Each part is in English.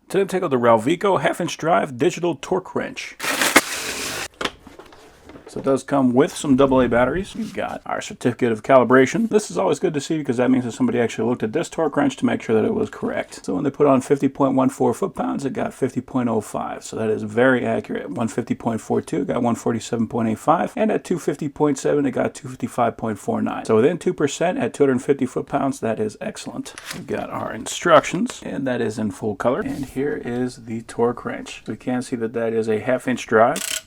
Today we take out the RALVICO half-inch drive digital torque wrench. So it does come with some AA batteries. We've got our certificate of calibration. This is always good to see because that means that somebody actually looked at this torque wrench to make sure that it was correct. So when they put on 50.14 foot-pounds, it got 50.05. So that is very accurate. 150.42 got 147.85. And at 250.7, it got 255.49. So within 2% at 250 foot-pounds, that is excellent. We've got our instructions, and that is in full color. And here is the torque wrench. We can see that that is a half-inch drive.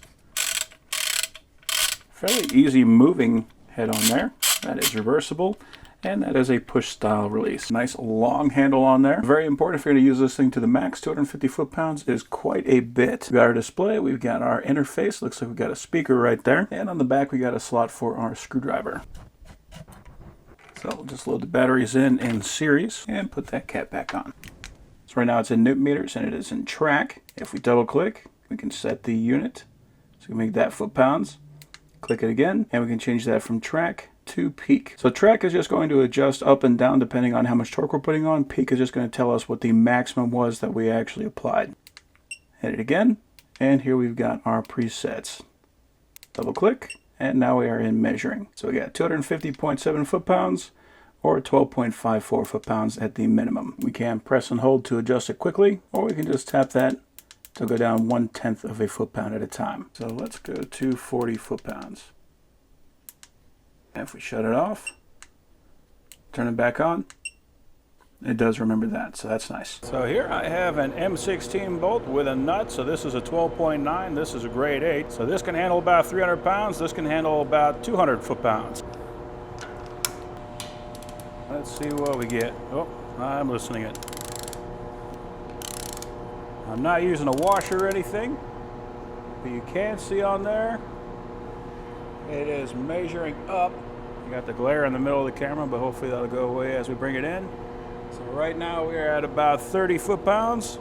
Fairly easy moving head on there. That is reversible, and that is a push style release. Nice long handle on there. Very important if you're going to use this thing to the max. 250 foot-pounds is quite a bit. We've got our display, we've got our interface. Looks like we've got a speaker right there. And on the back we got a slot for our screwdriver. So we'll just load the batteries in series and put that cap back on. So right now it's in newton meters and it is in track. If we double click, we can set the unit. So we make that foot-pounds. Click it again, and we can change that from track to peak. So track is just going to adjust up and down depending on how much torque we're putting on. Peak is just going to tell us what the maximum was that we actually applied. Hit it again, and here we've got our presets. Double click, and now we are in measuring. So we got 250.7 foot-pounds or 12.54 foot-pounds at the minimum. We can press and hold to adjust it quickly, or we can just tap that to go down 1/10 of a foot-pound at a time. So let's go to 40 foot-pounds. And if we shut it off, turn it back on, it does remember that, so that's nice. So here I have an M16 bolt with a nut. So this is a 12.9, this is a grade 8. So this can handle about 300 pounds, this can handle about 200 foot-pounds. Let's see what we get. Oh, I'm listening it. I'm not using a washer or anything, but you can see on there, it is measuring up. You got the glare in the middle of the camera, but hopefully that'll go away as we bring it in. So right now we are at about 30 foot-pounds.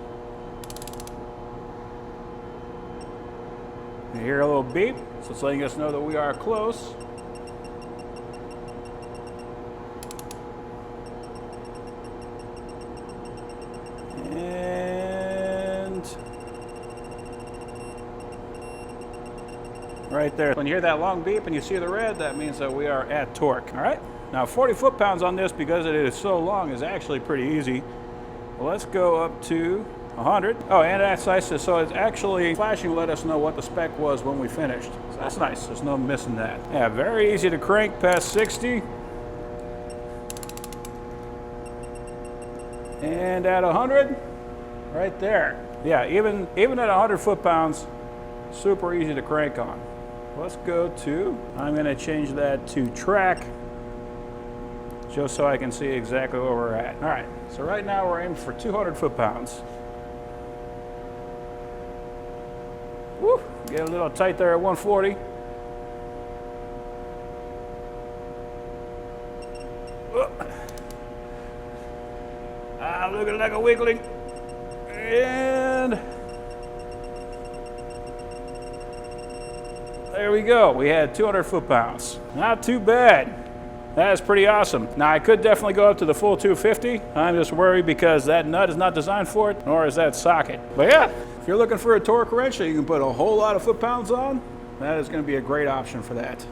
You hear a little beep, so it's letting us know that we are close. Right there. When you hear that long beep and you see the red, that means that we are at torque. All right. Now 40 foot-pounds on this, because it is so long, is actually pretty easy. Well, let's go up to 100. Oh, and that's nice. So it's actually flashing to let us know what the spec was when we finished. So that's nice. There's no missing that. Yeah, very easy to crank past 60. And at 100, right there. Yeah, even at 100 foot-pounds, super easy to crank on. Let's go to, I'm going to change that to track just so I can see exactly where we're at. All right, so right now we're aiming for 200 foot-pounds. Woo, get a little tight there at 140. Looking like a wiggling. And there we go. We had 200 foot-pounds. Not too bad. That is pretty awesome. Now, I could definitely go up to the full 250. I'm just worried because that nut is not designed for it, nor is that socket. But yeah, if you're looking for a torque wrench that you can put a whole lot of foot-pounds on, that is going to be a great option for that.